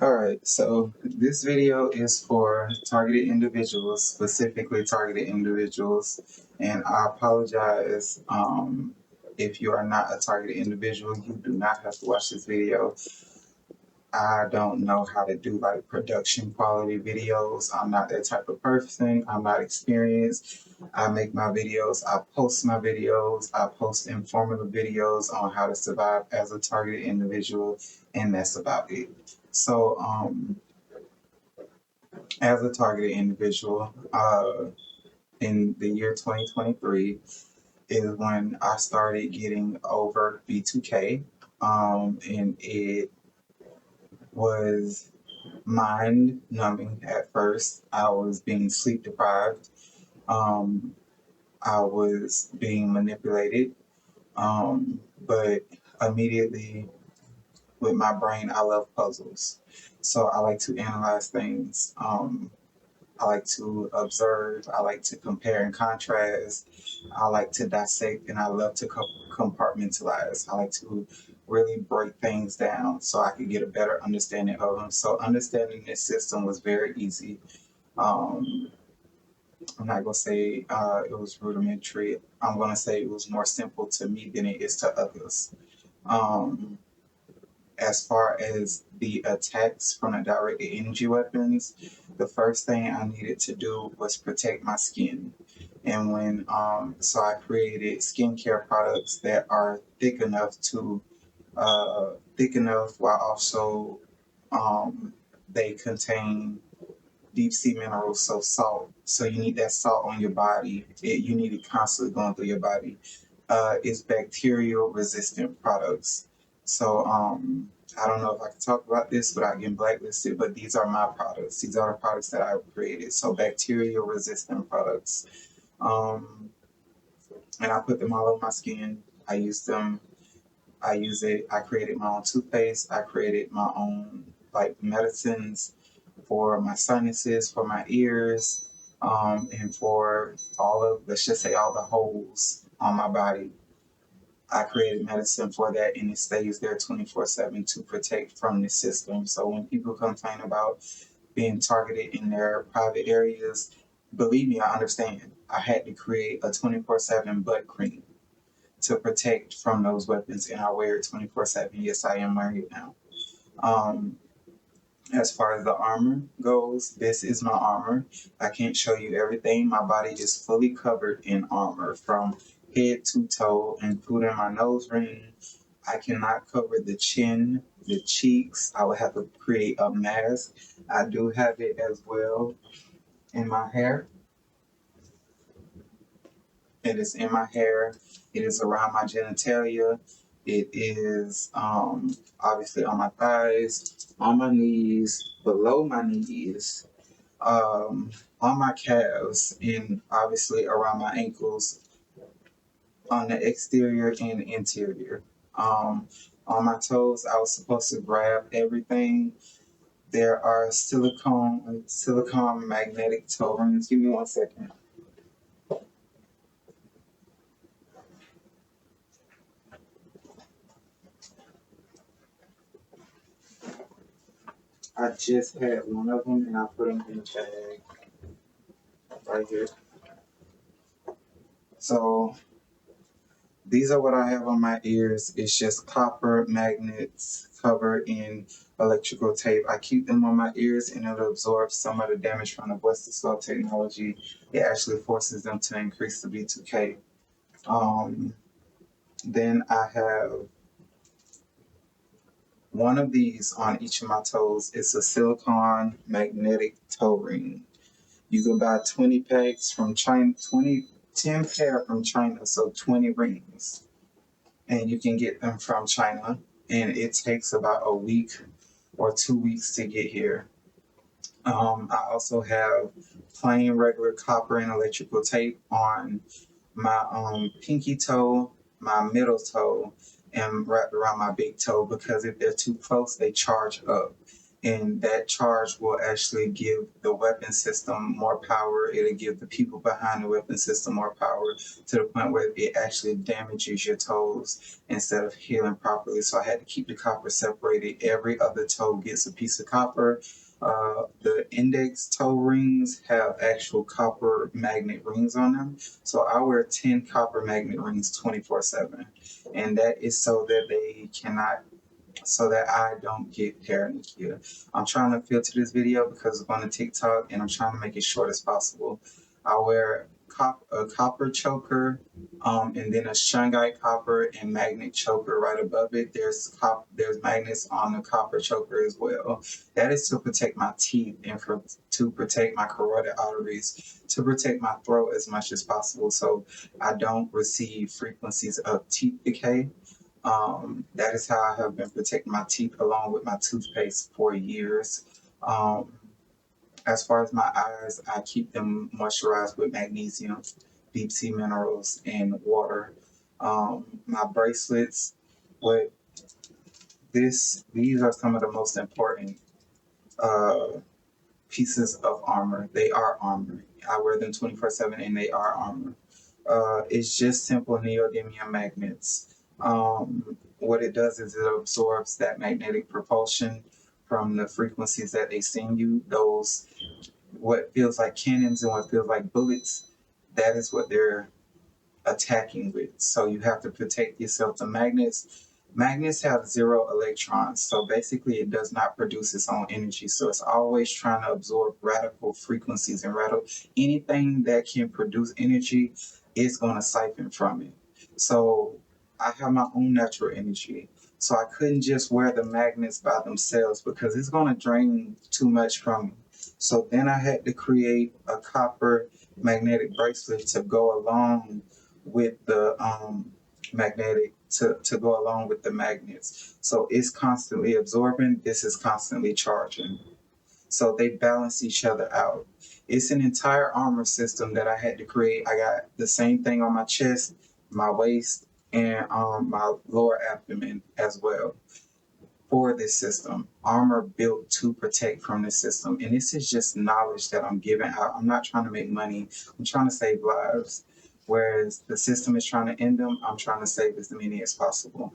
Alright, so this video is for targeted individuals, specifically targeted individuals, and I apologize if you are not a targeted individual. You do not have to watch this video. I don't know how to do like production quality videos. I'm not that type of person. I'm not experienced. I make my videos, I post my videos, I post informative videos on how to survive as a targeted individual, and that's about it. So, as a targeted individual, in the year 2023 is when I started getting over B2K, and it was mind numbing at first. I was being sleep deprived. Um, I was being manipulated. But immediately with my brain, I love puzzles. So I like to analyze things. I like to observe. I like to compare and contrast. I like to dissect, and I love to compartmentalize. I like to really break things down so I could get a better understanding of them. So understanding this system was very easy. Um, I'm not gonna say it was rudimentary. I'm gonna say it was more simple to me than it is to others. Um, as far as the attacks from the directed energy weapons, the first thing I needed to do was protect my skin. And so I created skincare products that are thick enough while also they contain deep sea minerals, so salt. So you need that salt on your body. You need it constantly going through your body. It's bacterial resistant products. So I don't know if I can talk about this without getting blacklisted, but these are my products. These are the products that I've created. So bacterial resistant products. And I put them all over my skin. I use them. I use it. I created my own toothpaste. I created my own like medicines for my sinuses, for my ears, and for all of, let's just say, all the holes on my body. I created medicine for that, and it stays there 24/7 to protect from the system. So when people complain about being targeted in their private areas, believe me, I understand. I had to create a 24/7 butt cream to protect from those weapons, and I wear it 24/7. Yes, I am wearing it now. Um, as far as the armor goes, this is my armor. I can't show you everything. My body is fully covered in armor from head to toe, including my nose ring. I cannot cover the chin, the cheeks. I would have to create a mask. I do have it as well in my hair. It is in my hair. It is around my genitalia. It is obviously on my thighs, on my knees, below my knees, on my calves, and obviously around my ankles, on the exterior and the interior. On my toes, I was supposed to grab everything. There are silicone magnetic toe rings. Give me 1 second. I just had one of them and I put them in the bag right here. So these are what I have on my ears. It's just copper magnets covered in electrical tape. I keep them on my ears and it'll absorb some of the damage from the Western Skull technology. It actually forces them to increase the B2K. Then I have one of these on each of my toes. It's a silicone magnetic toe ring. You can buy 20 packs from China, 10 pair from China, so 20 rings. And you can get them from China. And it takes about a week or 2 weeks to get here. I also have plain regular copper and electrical tape on my pinky toe, my middle toe, and wrapped around my big toe because if they're too close, they charge up. and that charge will actually give the weapon system more power. It'll give the people behind the weapon system more power to the point where it actually damages your toes instead of healing properly. So I had to keep the copper separated. Every other toe gets a piece of copper. The index toe rings have actual copper magnet rings on them. So I wear 10 copper magnet rings 24/7. And that is so that they cannot, so that I don't get paranoia. I'm trying to filter this video because it's on TikTok and I'm trying to make it short as possible. I wear a copper choker, and then a shungite copper and magnet choker right above it. There's magnets on the copper choker as well. That is to protect my teeth and to protect my carotid arteries, to protect my throat as much as possible so I don't receive frequencies of teeth decay. That is how I have been protecting my teeth along with my toothpaste for years. Um, as far as my eyes, I keep them moisturized with magnesium, deep sea minerals, and water. My bracelets, what these are some of the most important uh, pieces of armor. They are armor. I wear them 24/7 and they are armor. It's just simple neodymium magnets. What it does is it absorbs that magnetic propulsion from the frequencies that they send you. Those, what feels like cannons and what feels like bullets, that is what they're attacking with. So you have to protect yourself. The magnets have zero electrons, so basically it does not produce its own energy. So it's always trying to absorb radical frequencies, and anything that can produce energy is going to siphon from it. So I have my own natural energy. So I couldn't just wear the magnets by themselves because it's going to drain too much from me. So then I had to create a copper magnetic bracelet to go along with the magnetic to go along with the magnets. So it's constantly absorbing, this is constantly charging. So they balance each other out. It's an entire armor system that I had to create. I got the same thing on my chest, my waist, and my lower abdomen as well for this system. Armor built to protect from this system. And this is just knowledge that I'm giving out. I'm not trying to make money. I'm trying to save lives. Whereas the system is trying to end them, I'm trying to save as many as possible.